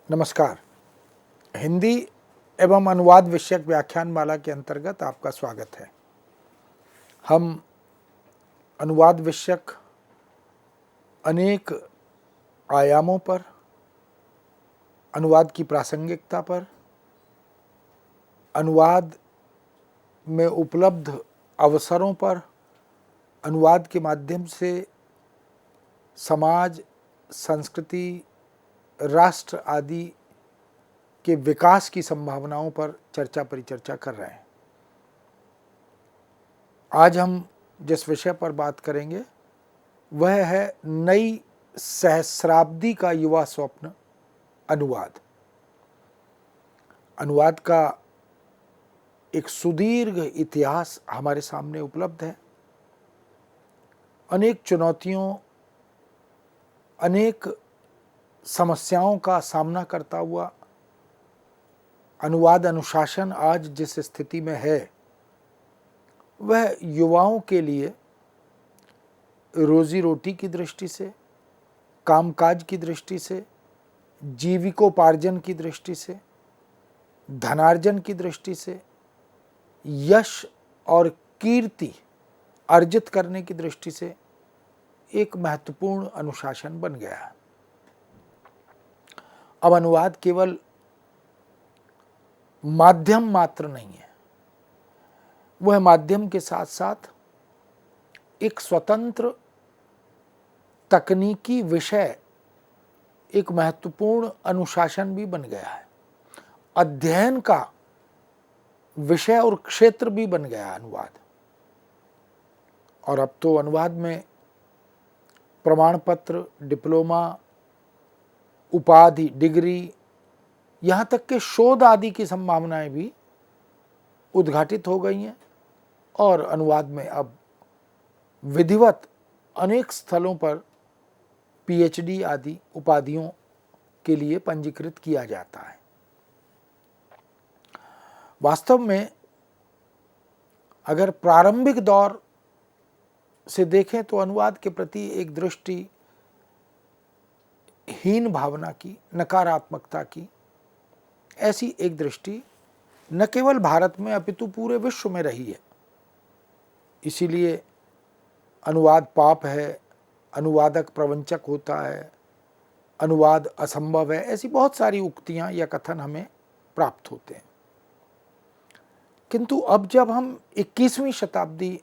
नमस्कार। हिंदी एवं अनुवाद विषयक व्याख्यानमाला के अंतर्गत आपका स्वागत है। हम अनुवाद विषयक अनेक आयामों पर, अनुवाद की प्रासंगिकता पर, अनुवाद में उपलब्ध अवसरों पर, अनुवाद के माध्यम से समाज, संस्कृति, राष्ट्र आदि के विकास की संभावनाओं पर चर्चा परिचर्चा कर रहे हैं। आज हम जिस विषय पर बात करेंगे वह है नई सहस्राब्दी का युवा स्वप्न, अनुवाद। अनुवाद का एक सुदीर्घ इतिहास हमारे सामने उपलब्ध है। अनेक चुनौतियों, अनेक समस्याओं का सामना करता हुआ अनुवाद अनुशासन आज जिस स्थिति में है, वह युवाओं के लिए रोजी रोटी की दृष्टि से, कामकाज की दृष्टि से, जीविकोपार्जन की दृष्टि से, धनार्जन की दृष्टि से, यश और कीर्ति अर्जित करने की दृष्टि से एक महत्वपूर्ण अनुशासन बन गया है। अब अनुवाद केवल माध्यम मात्र नहीं है, वह माध्यम के साथ साथ एक स्वतंत्र तकनीकी विषय, एक महत्वपूर्ण अनुशासन भी बन गया है। अध्ययन का विषय और क्षेत्र भी बन गया अनुवाद। और अब तो अनुवाद में प्रमाण पत्र, डिप्लोमा, उपाधि, डिग्री, यहाँ तक के शोध आदि की संभावनाएं भी उद्घाटित हो गई हैं और अनुवाद में अब विधिवत अनेक स्थलों पर पीएचडी आदि उपाधियों के लिए पंजीकृत किया जाता है। वास्तव में अगर प्रारंभिक दौर से देखें तो अनुवाद के प्रति एक दृष्टि हीन भावना की, नकारात्मकता की, ऐसी एक दृष्टि न केवल भारत में अपितु पूरे विश्व में रही है। इसीलिए अनुवाद पाप है, अनुवादक प्रवंचक होता है, अनुवाद असंभव है, ऐसी बहुत सारी उक्तियां या कथन हमें प्राप्त होते हैं। किंतु अब जब हम 21वीं शताब्दी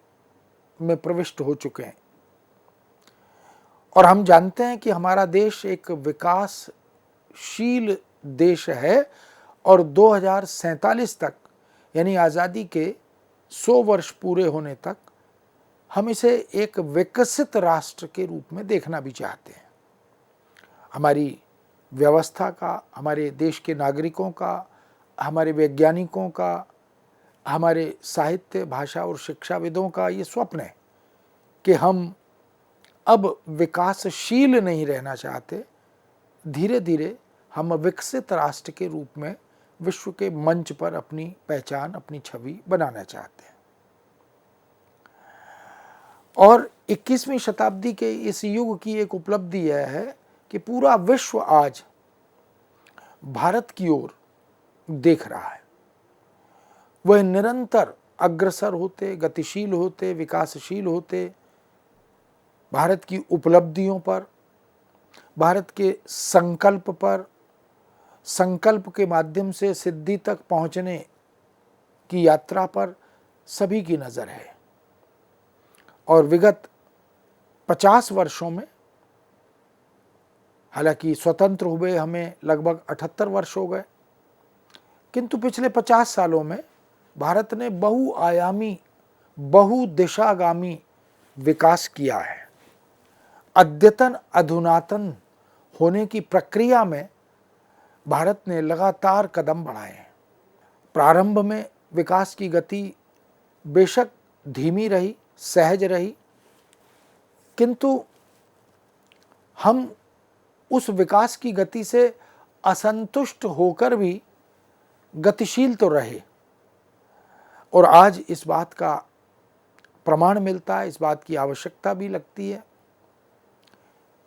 में प्रविष्ट हो चुके हैं और हम जानते हैं कि हमारा देश एक विकासशील देश है और 2047 तक, यानी आज़ादी के 100 वर्ष पूरे होने तक, हम इसे एक विकसित राष्ट्र के रूप में देखना भी चाहते हैं। हमारी व्यवस्था का, हमारे देश के नागरिकों का, हमारे वैज्ञानिकों का, हमारे साहित्य, भाषा और शिक्षाविदों का ये स्वप्न है कि हम अब विकासशील नहीं रहना चाहते। धीरे धीरे हम विकसित राष्ट्र के रूप में विश्व के मंच पर अपनी पहचान, अपनी छवि बनाना चाहते हैं। और 21वीं शताब्दी के इस युग की एक उपलब्धि यह है कि पूरा विश्व आज भारत की ओर देख रहा है। वह निरंतर अग्रसर होते, गतिशील होते, विकासशील होते, भारत की उपलब्धियों पर, भारत के संकल्प पर, संकल्प के माध्यम से सिद्धि तक पहुंचने की यात्रा पर सभी की नज़र है। और विगत 50 वर्षों में, हालांकि स्वतंत्र हुए हमें लगभग 78 वर्ष हो गए, किंतु पिछले 50 सालों में भारत ने बहुआयामी, बहुदिशागामी विकास किया है। अद्यतन, अधुनातन होने की प्रक्रिया में भारत ने लगातार कदम बढ़ाए हैं। प्रारंभ में विकास की गति बेशक धीमी रही, सहज रही, किंतु हम उस विकास की गति से असंतुष्ट होकर भी गतिशील तो रहे। और आज इस बात का प्रमाण मिलता है, इस बात की आवश्यकता भी लगती है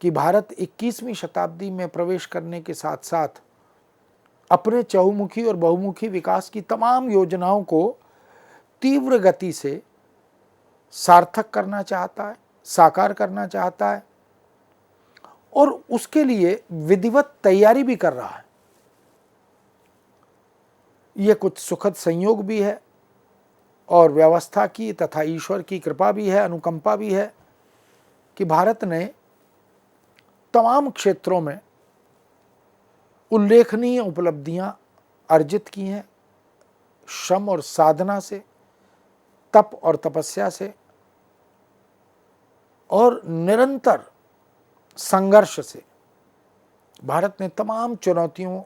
कि भारत 21वीं शताब्दी में प्रवेश करने के साथ साथ अपने चहुमुखी और बहुमुखी विकास की तमाम योजनाओं को तीव्र गति से सार्थक करना चाहता है, साकार करना चाहता है और उसके लिए विधिवत तैयारी भी कर रहा है। ये कुछ सुखद संयोग भी है और व्यवस्था की तथा ईश्वर की कृपा भी है, अनुकंपा भी है कि भारत ने तमाम क्षेत्रों में उल्लेखनीय उपलब्धियां अर्जित की हैं, श्रम और साधना से, तप और तपस्या से और निरंतर संघर्ष से भारत ने तमाम चुनौतियों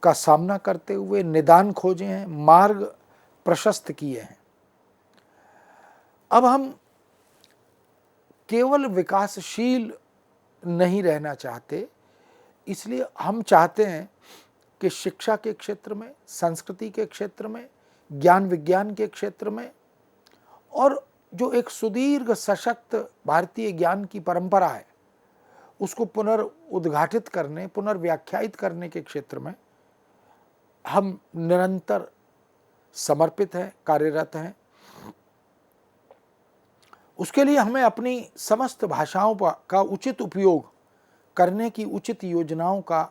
का सामना करते हुए निदान खोजे हैं, मार्ग प्रशस्त किए हैं। अब हम केवल विकासशील नहीं रहना चाहते, इसलिए हम चाहते हैं कि शिक्षा के क्षेत्र में, संस्कृति के क्षेत्र में, ज्ञान विज्ञान के क्षेत्र में और जो एक सुदीर्घ सशक्त भारतीय ज्ञान की परंपरा है उसको पुनर्उद्घाटित करने, पुनर्व्याख्यायित करने के क्षेत्र में हम निरंतर समर्पित हैं, कार्यरत हैं। उसके लिए हमें अपनी समस्त भाषाओं का उचित उपयोग करने की उचित योजनाओं का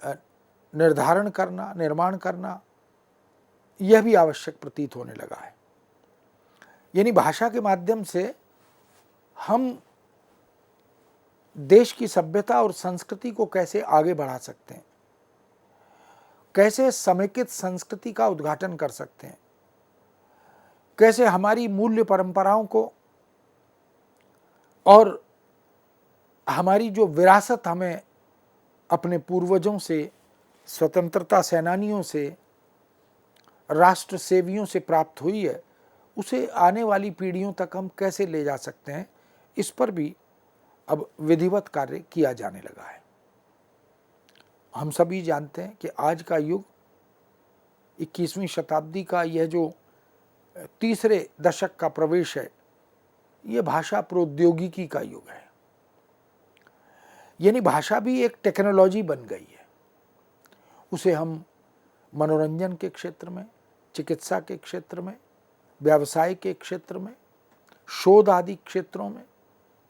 निर्धारण करना, निर्माण करना, यह भी आवश्यक प्रतीत होने लगा है। यानी भाषा के माध्यम से हम देश की सभ्यता और संस्कृति को कैसे आगे बढ़ा सकते हैं, कैसे समेकित संस्कृति का उद्घाटन कर सकते हैं, कैसे हमारी मूल्य परंपराओं को और हमारी जो विरासत हमें अपने पूर्वजों से, स्वतंत्रता सेनानियों से, राष्ट्र सेवियों से प्राप्त हुई है, उसे आने वाली पीढ़ियों तक हम कैसे ले जा सकते हैं, इस पर भी अब विधिवत कार्य किया जाने लगा है। हम सभी जानते हैं कि आज का युग 21वीं शताब्दी का यह जो तीसरे दशक का प्रवेश है, ये भाषा प्रौद्योगिकी का युग है। यानी भाषा भी एक टेक्नोलॉजी बन गई है। उसे हम मनोरंजन के क्षेत्र में, चिकित्सा के क्षेत्र में, व्यवसाय के क्षेत्र में, शोध आदि क्षेत्रों में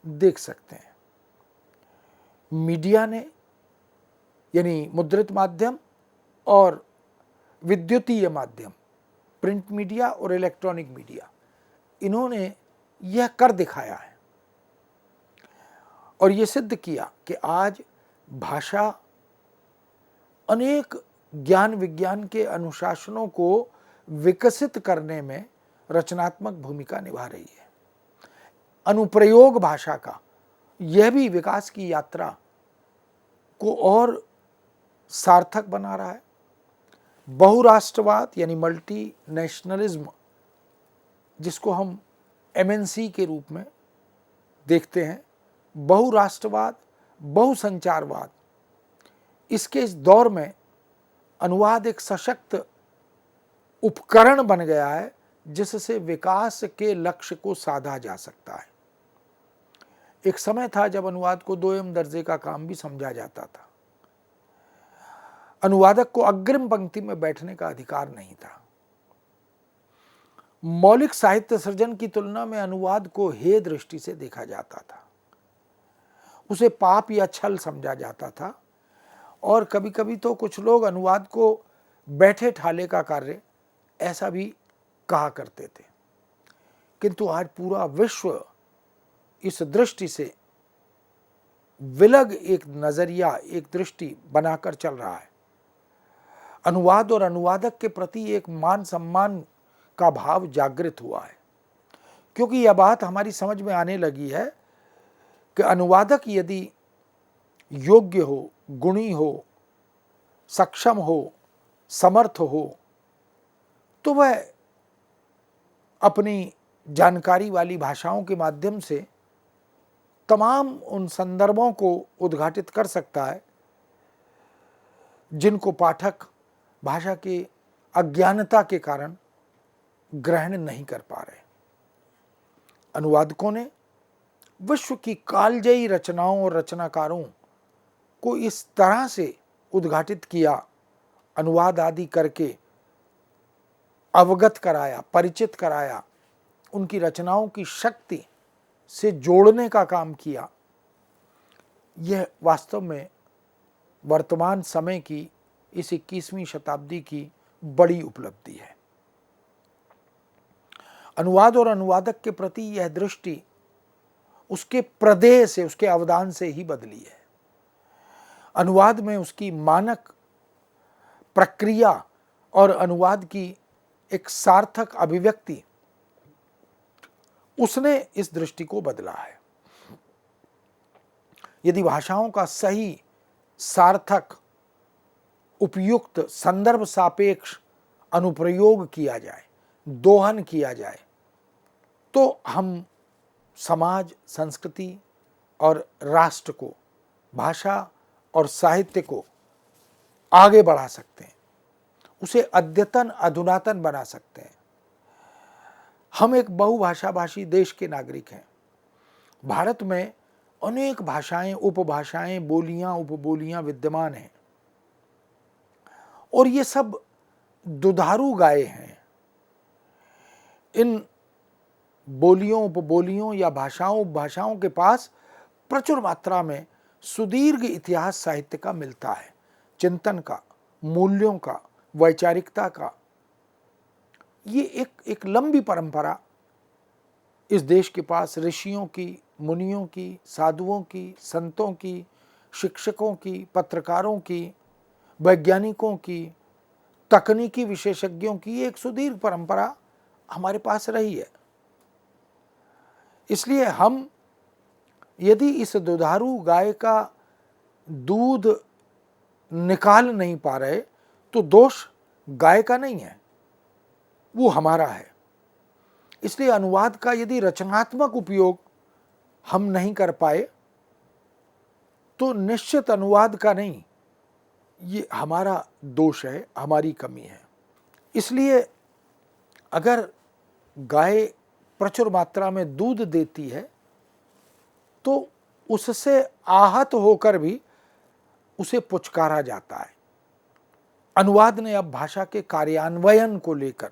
देख सकते हैं। मीडिया ने, यानी मुद्रित माध्यम और विद्युतीय माध्यम, प्रिंट मीडिया और इलेक्ट्रॉनिक मीडिया, इन्होंने यह कर दिखाया है और ये सिद्ध किया कि आज भाषा अनेक ज्ञान विज्ञान के अनुशासनों को विकसित करने में रचनात्मक भूमिका निभा रही है। अनुप्रयोग भाषा का यह भी विकास की यात्रा को और सार्थक बना रहा है। बहुराष्ट्रवाद यानी मल्टी नेशनलिज्म, जिसको हम MNC के रूप में देखते हैं, बहुराष्ट्रवाद, बहुसंचारवाद, इसके इस दौर में अनुवाद एक सशक्त उपकरण बन गया है जिससे विकास के लक्ष्य को साधा जा सकता है। एक समय था जब अनुवाद को दोयम दर्जे का काम भी समझा जाता था। अनुवादक को अग्रिम पंक्ति में बैठने का अधिकार नहीं था। मौलिक साहित्य सृजन की तुलना में अनुवाद को हेय दृष्टि से देखा जाता था, उसे पाप या छल समझा जाता था और कभी कभी तो कुछ लोग अनुवाद को बैठे ठाले का कार्य ऐसा भी कहा करते थे। किंतु आज पूरा विश्व इस दृष्टि से विलग एक नजरिया, एक दृष्टि बनाकर चल रहा है। अनुवाद और अनुवादक के प्रति एक मान सम्मान का भाव जागृत हुआ है, क्योंकि यह बात हमारी समझ में आने लगी है कि अनुवादक यदि योग्य हो, गुणी हो, सक्षम हो, समर्थ हो, तो वह अपनी जानकारी वाली भाषाओं के माध्यम से तमाम उन संदर्भों को उद्घाटित कर सकता है जिनको पाठक भाषा के अज्ञानता के कारण ग्रहण नहीं कर पा रहे। अनुवादकों ने विश्व की कालजयी रचनाओं और रचनाकारों को इस तरह से उद्घाटित किया अनुवाद आदि करके अवगत कराया, परिचित कराया, उनकी रचनाओं की शक्ति से जोड़ने का काम किया, यह वास्तव में वर्तमान समय की इस 21वीं शताब्दी की बड़ी उपलब्धि है। अनुवाद और अनुवादक के प्रति यह दृष्टि उसके प्रदेय से, उसके अवदान से ही बदली है। अनुवाद में उसकी मानक प्रक्रिया और अनुवाद की एक सार्थक अभिव्यक्ति, उसने इस दृष्टि को बदला है। यदि भाषाओं का सही, सार्थक, उपयुक्त, संदर्भ सापेक्ष अनुप्रयोग किया जाए, दोहन किया जाए, तो हम समाज, संस्कृति और राष्ट्र को, भाषा और साहित्य को आगे बढ़ा सकते हैं, उसे अद्यतन, अधुनातन बना सकते हैं। हम एक बहुभाषा भाषी देश के नागरिक हैं। भारत में अनेक भाषाएं, उपभाषाएं, बोलियां, उपबोलियां विद्यमान हैं और ये सब दुधारू गाय हैं। इन बोलियों, उपबोलियों या भाषाओं, उपभाषाओं के पास प्रचुर मात्रा में सुदीर्घ इतिहास साहित्य का मिलता है, चिंतन का, मूल्यों का, वैचारिकता का। ये एक लंबी परंपरा इस देश के पास ऋषियों की, मुनियों की, साधुओं की, संतों की, शिक्षकों की, पत्रकारों की, वैज्ञानिकों की, तकनीकी विशेषज्ञों की एक सुदीर्घ परंपरा हमारे पास रही है। इसलिए हम यदि इस दुधारू गाय का दूध निकाल नहीं पा रहे तो दोष गाय का नहीं है, वो हमारा है। इसलिए अनुवाद का यदि रचनात्मक उपयोग हम नहीं कर पाए तो निश्चित अनुवाद का नहीं, ये हमारा दोष है, हमारी कमी है। इसलिए अगर गाय प्रचुर मात्रा में दूध देती है तो उससे आहत होकर भी उसे पुचकारा जाता है। अनुवाद ने अब भाषा के कार्यान्वयन को लेकर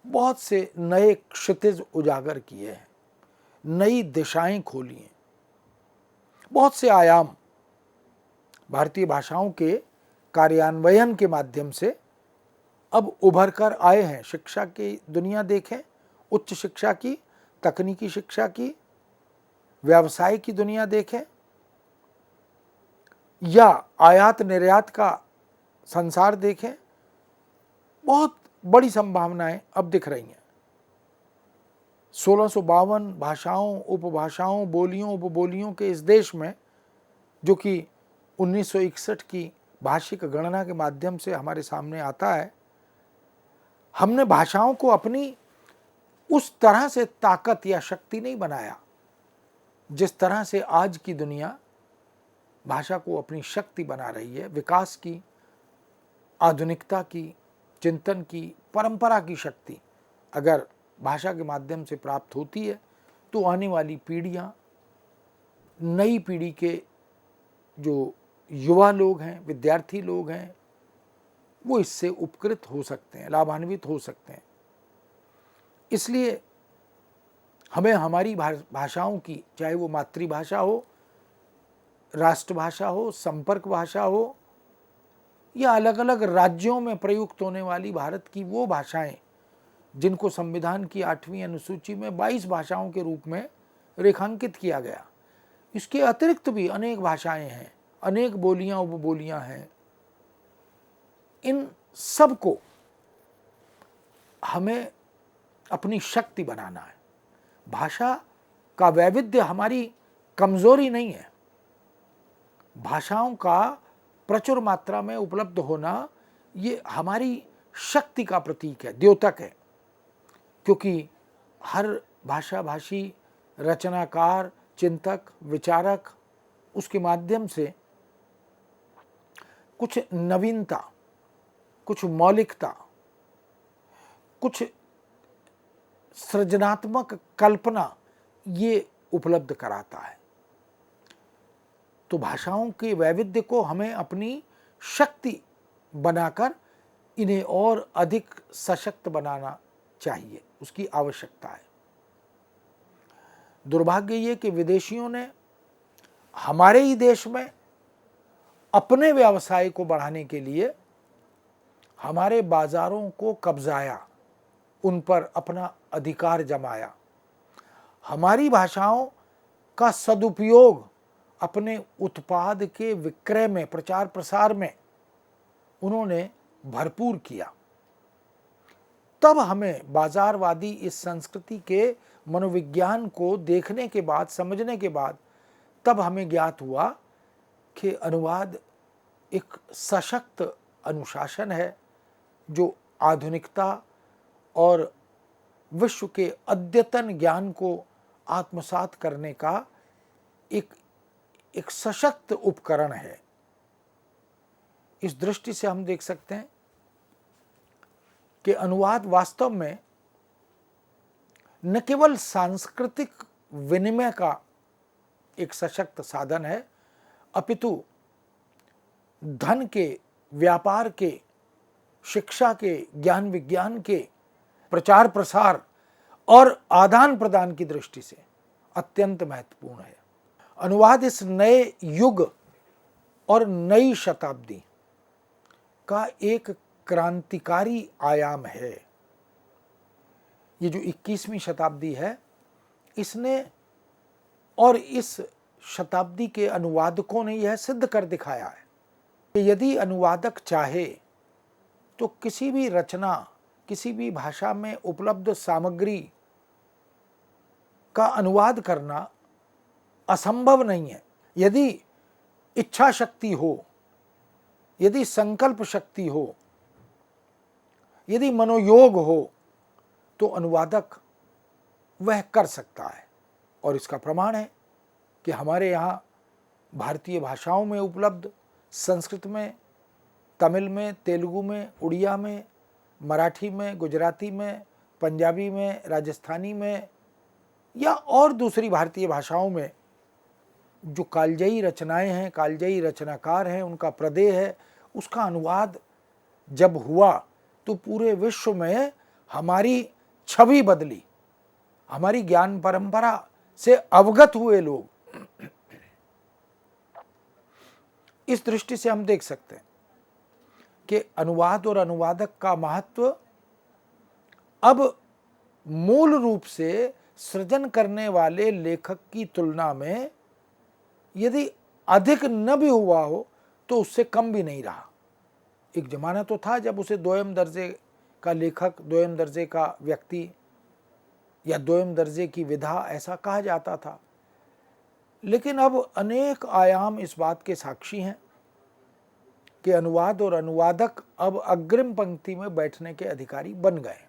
बहुत से नए क्षितिज उजागर किए हैं, नई दिशाएं खोली हैं। बहुत से आयाम भारतीय भाषाओं के कार्यान्वयन के माध्यम से अब उभर कर आए हैं। शिक्षा की दुनिया देखें, उच्च शिक्षा की, तकनीकी शिक्षा की, व्यवसाय की दुनिया देखें या आयात निर्यात का संसार देखें, बहुत बड़ी संभावनाएं अब दिख रही हैं। 1652 भाषाओं, उपभाषाओं, बोलियों, उपबोलियों के इस देश में, जो कि 1961 की भाषिक गणना के माध्यम से हमारे सामने आता है, हमने भाषाओं को अपनी उस तरह से ताकत या शक्ति नहीं बनाया जिस तरह से आज की दुनिया भाषा को अपनी शक्ति बना रही है। विकास की, आधुनिकता की, चिंतन की, परंपरा की शक्ति अगर भाषा के माध्यम से प्राप्त होती है तो आने वाली पीढ़ियां, नई पीढ़ी के जो युवा लोग हैं, विद्यार्थी लोग हैं, वो इससे उपकृत हो सकते हैं, लाभान्वित हो सकते हैं। इसलिए हमें हमारी भाषाओं की, चाहे वो मातृभाषा हो, राष्ट्रभाषा हो, संपर्क भाषा हो या अलग अलग राज्यों में प्रयुक्त होने वाली भारत की वो भाषाएं जिनको संविधान की 8वीं अनुसूची में 22 भाषाओं के रूप में रेखांकित किया गया, इसके अतिरिक्त भी अनेक भाषाएं हैं, अनेक बोलियां, उपबोलियां हैं। इन सब को हमें अपनी शक्ति बनाना है। भाषा का वैविध्य हमारी कमजोरी नहीं है। भाषाओं का प्रचुर मात्रा में उपलब्ध होना ये हमारी शक्ति का प्रतीक है, द्योतक है, क्योंकि हर भाषा भाषी, रचनाकार, चिंतक, विचारक उसके माध्यम से कुछ नवीनता, कुछ मौलिकता, कुछ सृजनात्मक कल्पना ये उपलब्ध कराता है। तो भाषाओं के वैविध्य को हमें अपनी शक्ति बनाकर इन्हें और अधिक सशक्त बनाना चाहिए, उसकी आवश्यकता है। दुर्भाग्य ये कि विदेशियों ने हमारे ही देश में अपने व्यवसाय को बढ़ाने के लिए हमारे बाजारों को कब्जाया, उन पर अपना अधिकार जमाया। हमारी भाषाओं का सदुपयोग अपने उत्पाद के विक्रय में, प्रचार प्रसार में उन्होंने भरपूर किया। तब हमें बाजारवादी इस संस्कृति के मनोविज्ञान को देखने के बाद, समझने के बाद, तब हमें ज्ञात हुआ कि अनुवाद एक सशक्त अनुशासन है जो आधुनिकता और विश्व के अद्यतन ज्ञान को आत्मसात करने का एक सशक्त उपकरण है। इस दृष्टि से हम देख सकते हैं कि अनुवाद वास्तव में न केवल सांस्कृतिक विनिमय का एक सशक्त साधन है, अपितु धन के, व्यापार के, शिक्षा के, ज्ञान विज्ञान के प्रचार प्रसार और आदान प्रदान की दृष्टि से अत्यंत महत्वपूर्ण है। अनुवाद इस नए युग और नई शताब्दी का एक क्रांतिकारी आयाम है। ये जो 21वीं शताब्दी है, इसने और इस शताब्दी के अनुवादकों ने यह सिद्ध कर दिखाया है कि यदि अनुवादक चाहे तो किसी भी रचना, किसी भी भाषा में उपलब्ध सामग्री का अनुवाद करना असंभव नहीं है। यदि इच्छा शक्ति हो, यदि संकल्प शक्ति हो, यदि मनोयोग हो, तो अनुवादक वह कर सकता है। और इसका प्रमाण है कि हमारे यहाँ भारतीय भाषाओं में उपलब्ध, संस्कृत में, तमिल में, तेलुगु में, उड़िया में, मराठी में, गुजराती में, पंजाबी में, राजस्थानी में या और दूसरी भारतीय भाषाओं में जो कालजयी रचनाएं हैं, कालजयी रचनाकार हैं, उनका प्रदेय है, उसका अनुवाद जब हुआ तो पूरे विश्व में हमारी छवि बदली। हमारी ज्ञान परंपरा से अवगत हुए लोग। इस दृष्टि से हम देख सकते हैं कि अनुवाद और अनुवादक का महत्व अब मूल रूप से सृजन करने वाले लेखक की तुलना में यदि अधिक न भी हुआ हो तो उससे कम भी नहीं रहा। एक जमाना तो था जब उसे दोयम दर्जे का लेखक, दोयम दर्जे का व्यक्ति या दोयम दर्जे की विधा ऐसा कहा जाता था, लेकिन अब अनेक आयाम इस बात के साक्षी हैं कि अनुवाद और अनुवादक अब अग्रिम पंक्ति में बैठने के अधिकारी बन गए।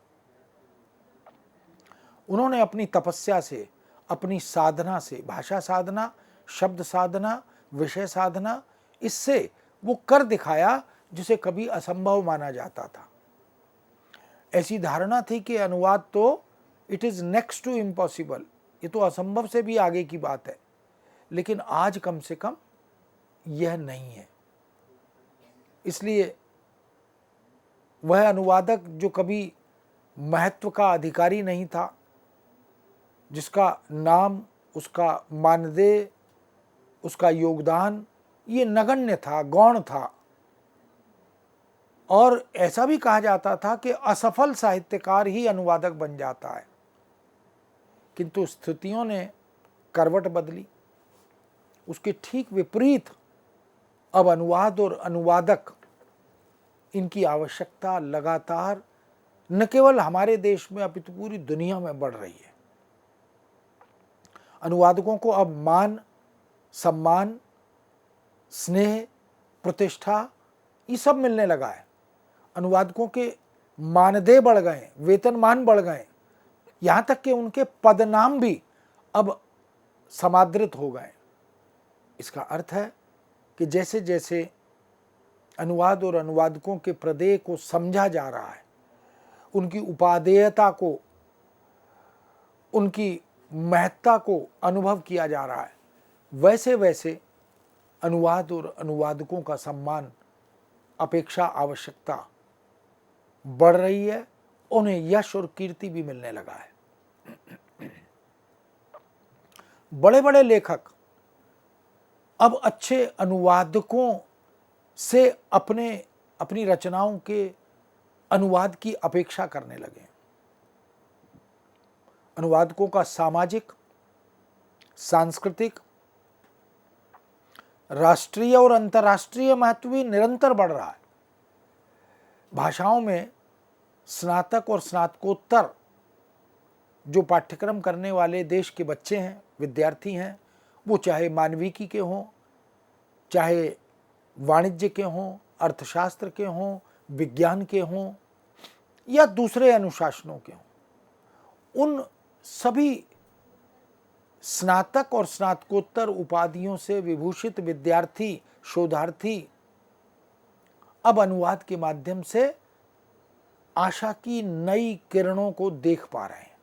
उन्होंने अपनी तपस्या से, अपनी साधना से, भाषा साधना, शब्द साधना, विषय साधना, इससे वो कर दिखाया जिसे कभी असंभव माना जाता था। ऐसी धारणा थी कि अनुवाद तो it is next to impossible, ये तो असंभव से भी आगे की बात है, लेकिन आज कम से कम यह नहीं है। इसलिए वह अनुवादक जो कभी महत्व का अधिकारी नहीं था, जिसका नाम, उसका मानदेय, उसका योगदान ये नगण्य था, गौण था, और ऐसा भी कहा जाता था कि असफल साहित्यकार ही अनुवादक बन जाता है। किंतु स्थितियों ने करवट बदली, उसके ठीक विपरीत अब अनुवाद और अनुवादक, इनकी आवश्यकता लगातार न केवल हमारे देश में अपितु पूरी दुनिया में बढ़ रही है। अनुवादकों को अब मान, सम्मान, स्नेह, प्रतिष्ठा ये सब मिलने लगा है। अनुवादकों के मानदेय बढ़ गए, वेतनमान बढ़ गए, यहाँ तक कि उनके पदनाम भी अब समादृत हो गए। इसका अर्थ है कि जैसे जैसे अनुवाद और अनुवादकों के प्रदेय को समझा जा रहा है, उनकी उपादेयता को, उनकी महत्ता को अनुभव किया जा रहा है, वैसे वैसे अनुवाद और अनुवादकों का सम्मान अपेक्षा आवश्यकता बढ़ रही है, उन्हें यश और कीर्ति भी मिलने लगा है। बड़े बड़े लेखक अब अच्छे अनुवादकों से अपनी रचनाओं के अनुवाद की अपेक्षा करने लगे। अनुवादकों का सामाजिक, सांस्कृतिक, राष्ट्रीय और अंतर्राष्ट्रीय महत्व भी निरंतर बढ़ रहा है। भाषाओं में स्नातक और स्नातकोत्तर जो पाठ्यक्रम करने वाले देश के बच्चे हैं, विद्यार्थी हैं, वो चाहे मानविकी के हों, चाहे वाणिज्य के हों, अर्थशास्त्र के हों, विज्ञान के हों या दूसरे अनुशासनों के हों, उन सभी स्नातक और स्नातकोत्तर उपाधियों से विभूषित विद्यार्थी, शोधार्थी अब अनुवाद के माध्यम से आशा की नई किरणों को देख पा रहे हैं।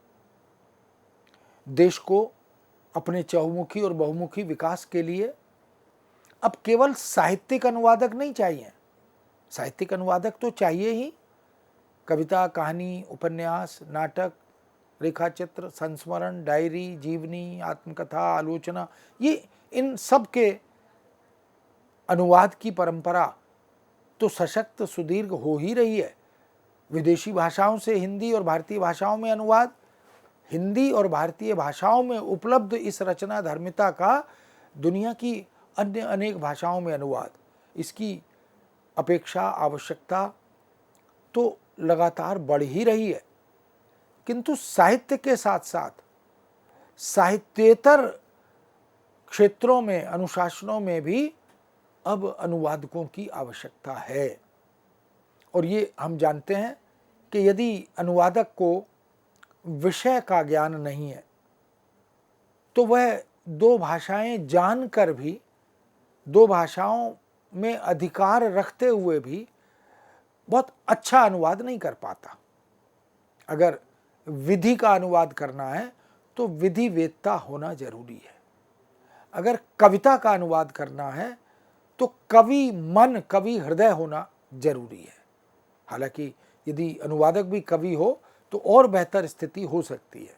देश को अपने चहुमुखी और बहुमुखी विकास के लिए अब केवल साहित्यिक अनुवादक नहीं चाहिए। साहित्यिक अनुवादक तो चाहिए ही, कविता, कहानी, उपन्यास, नाटक, रेखाचित्र, संस्मरण, डायरी, जीवनी, आत्मकथा, आलोचना, ये इन सब के अनुवाद की परंपरा तो सशक्त, सुदीर्घ हो ही रही है। विदेशी भाषाओं से हिंदी और भारतीय भाषाओं में अनुवाद, हिंदी और भारतीय भाषाओं में उपलब्ध इस रचना धर्मिता का दुनिया की अन्य अनेक भाषाओं में अनुवाद, इसकी अपेक्षा, आवश्यकता तो लगातार बढ़ ही रही है। किंतु साहित्य के साथ साथ साहित्येतर क्षेत्रों में, अनुशासनों में भी अब अनुवादकों की आवश्यकता है। और ये हम जानते हैं कि यदि अनुवादक को विषय का ज्ञान नहीं है तो वह दो भाषाएं जानकर भी, दो भाषाओं में अधिकार रखते हुए भी बहुत अच्छा अनुवाद नहीं कर पाता। अगर विधि का अनुवाद करना है तो विधि वेत्ता होना जरूरी है। अगर कविता का अनुवाद करना है तो कवि मन, कवि हृदय होना जरूरी है। हालांकि यदि अनुवादक भी कवि हो तो और बेहतर स्थिति हो सकती है।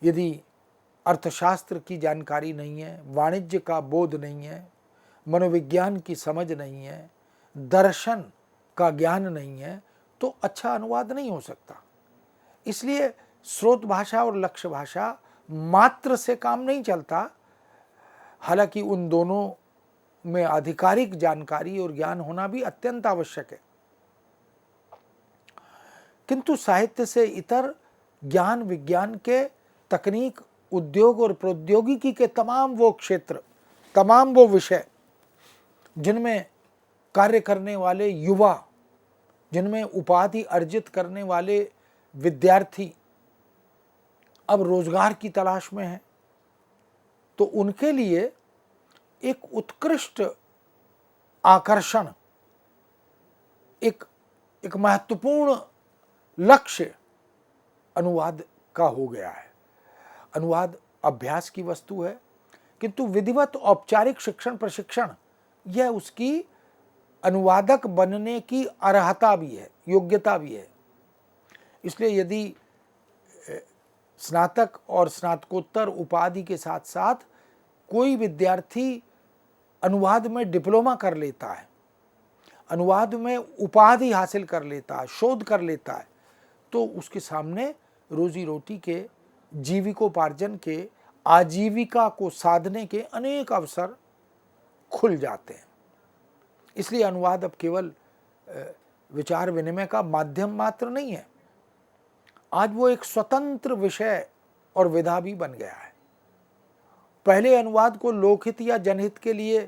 यदि अर्थशास्त्र की जानकारी नहीं है, वाणिज्य का बोध नहीं है, मनोविज्ञान की समझ नहीं है, दर्शन का ज्ञान नहीं है, तो अच्छा अनुवाद नहीं हो सकता। इसलिए स्रोत भाषा और लक्ष्य भाषा मात्र से काम नहीं चलता। हालांकि उन दोनों में आधिकारिक जानकारी और ज्ञान होना भी अत्यंत आवश्यक है, किंतु साहित्य से इतर ज्ञान, विज्ञान के, तकनीक, उद्योग और प्रौद्योगिकी के तमाम वो क्षेत्र, तमाम वो विषय जिनमें कार्य करने वाले युवा, जिनमें उपाधि अर्जित करने वाले विद्यार्थी अब रोजगार की तलाश में हैं, तो उनके लिए एक उत्कृष्ट आकर्षण, एक महत्वपूर्ण लक्ष्य अनुवाद का हो गया है। अनुवाद अभ्यास की वस्तु है, किंतु विधिवत औपचारिक शिक्षण, प्रशिक्षण, यह उसकी अनुवादक बनने की अर्हता भी है, योग्यता भी है। इसलिए यदि स्नातक और स्नातकोत्तर उपाधि के साथ साथ कोई विद्यार्थी अनुवाद में डिप्लोमा कर लेता है, अनुवाद में उपाधि हासिल कर लेता है, शोध कर लेता है, तो उसके सामने रोजी रोटी के, जीविकोपार्जन के, आजीविका को साधने के अनेक अवसर खुल जाते हैं। इसलिए अनुवाद अब केवल विचार विनिमय का माध्यम मात्र नहीं है, आज वो एक स्वतंत्र विषय और विधा भी बन गया है। पहले अनुवाद को लोकहित या जनहित के लिए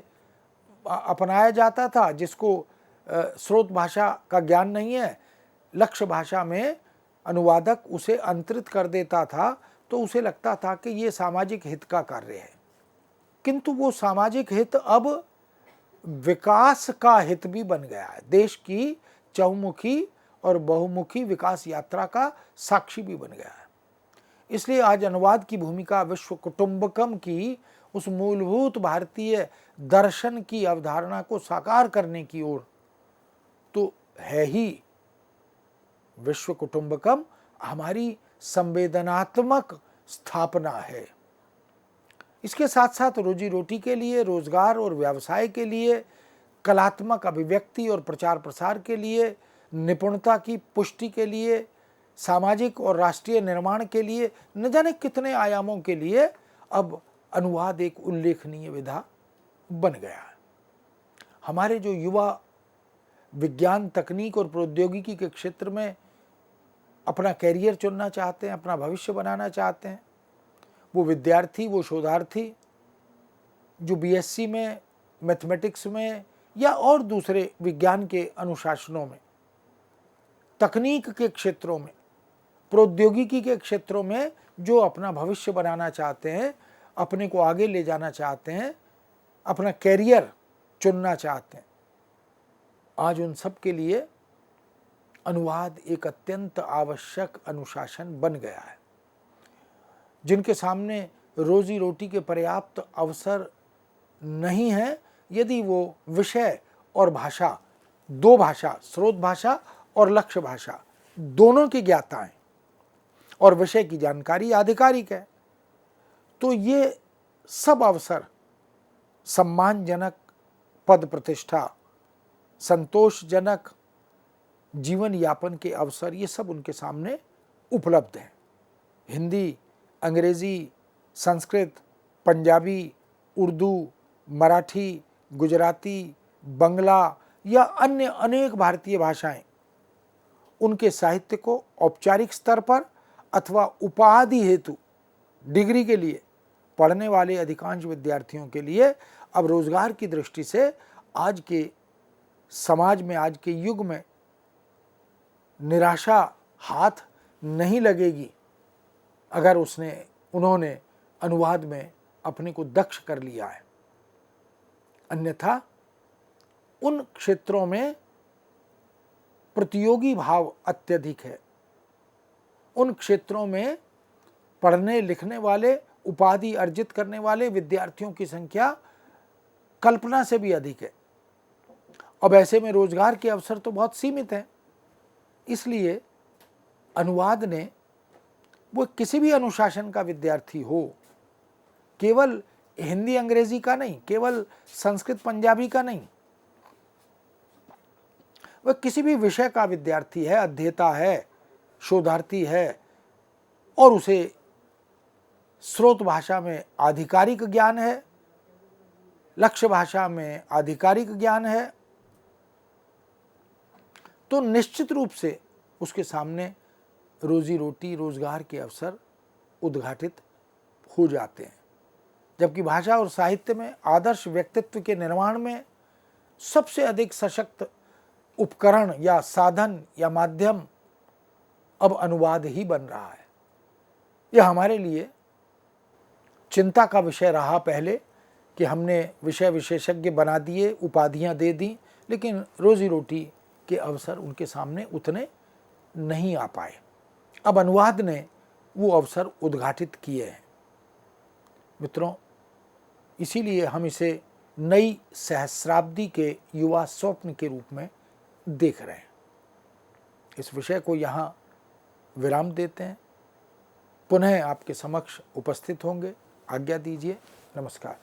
अपनाया जाता था, जिसको स्रोत भाषा का ज्ञान नहीं है, लक्ष्य भाषा में अनुवादक उसे अंतरित कर देता था तो उसे लगता था कि ये सामाजिक हित का कार्य है। किंतु वो सामाजिक हित अब विकास का हित भी बन गया है, देश की चहुमुखी और बहुमुखी विकास यात्रा का साक्षी भी बन गया है। इसलिए आज अनुवाद की भूमिका विश्व कुटुंबकम की उस मूलभूत भारतीय दर्शन की अवधारणा को साकार करने की ओर तो है ही विश्व कुटुंबकम हमारी संवेदनात्मक स्थापना है। इसके साथ साथ रोजी रोटी के लिए, रोजगार और व्यवसाय के लिए, कलात्मक अभिव्यक्ति और प्रचार प्रसार के लिए, निपुणता की पुष्टि के लिए, सामाजिक और राष्ट्रीय निर्माण के लिए, न जाने कितने आयामों के लिए अब अनुवाद एक उल्लेखनीय विधा बन गया है। हमारे जो युवा विज्ञान, तकनीक और प्रौद्योगिकी के क्षेत्र में अपना कैरियर चुनना चाहते हैं, अपना भविष्य बनाना चाहते हैं, वो विद्यार्थी, वो शोधार्थी जो बीएससी में, मैथमेटिक्स में या और दूसरे विज्ञान के अनुशासनों में, तकनीक के क्षेत्रों में, प्रौद्योगिकी के क्षेत्रों में जो अपना भविष्य बनाना चाहते हैं, अपने को आगे ले जाना चाहते हैं, अपना कैरियर चुनना चाहते हैं, आज उन सब के लिए अनुवाद एक अत्यंत आवश्यक अनुशासन बन गया है। जिनके सामने रोजी रोटी के पर्याप्त अवसर नहीं है, यदि वो विषय और भाषा, दो भाषा, स्रोत भाषा और लक्ष्य भाषा दोनों की ज्ञाता हैं और विषय की जानकारी आधिकारिक है, तो ये सब अवसर सम्मानजनक पद प्रतिष्ठा, संतोषजनक जीवन यापन के अवसर, ये सब उनके सामने उपलब्ध हैं। हिंदी, अंग्रेजी, संस्कृत, पंजाबी, उर्दू, मराठी, गुजराती, बंगला या अन्य अनेक भारतीय भाषाएं उनके साहित्य को औपचारिक स्तर पर अथवा उपाधि हेतु डिग्री के लिए पढ़ने वाले अधिकांश विद्यार्थियों के लिए अब रोजगार की दृष्टि से आज के समाज में, आज के युग में निराशा हाथ नहीं लगेगी अगर उन्होंने अनुवाद में अपने को दक्ष कर लिया है। अन्यथा उन क्षेत्रों में प्रतियोगी भाव अत्यधिक है, उन क्षेत्रों में पढ़ने लिखने वाले, उपाधि अर्जित करने वाले विद्यार्थियों की संख्या कल्पना से भी अधिक है। अब ऐसे में रोजगार के अवसर तो बहुत सीमित हैं। इसलिए अनुवाद ने, वो किसी भी अनुशासन का विद्यार्थी हो, केवल हिंदी अंग्रेजी का नहीं, केवल संस्कृत पंजाबी का नहीं, वह किसी भी विषय का विद्यार्थी है, अध्येता है, शोधार्थी है और उसे स्रोत भाषा में आधिकारिक ज्ञान है, लक्ष्य भाषा में आधिकारिक ज्ञान है, तो निश्चित रूप से उसके सामने रोजी रोटी, रोजगार के अवसर उद्घाटित हो जाते हैं। जबकि भाषा और साहित्य में आदर्श व्यक्तित्व के निर्माण में सबसे अधिक सशक्त उपकरण या साधन या माध्यम अब अनुवाद ही बन रहा है। यह हमारे लिए चिंता का विषय रहा पहले कि हमने विषय विशेषज्ञ बना दिए, उपाधियां दे दी, लेकिन रोजी रोटी के अवसर उनके सामने उतने नहीं आ पाए। अब अनुवाद ने वो अवसर उद्घाटित किए हैं। मित्रों, इसीलिए हम इसे नई सहस्राब्दी के युवा स्वप्न के रूप में देख रहे हैं। इस विषय को यहाँ विराम देते हैं। पुनः आपके समक्ष उपस्थित होंगे। आज्ञा दीजिए। नमस्कार।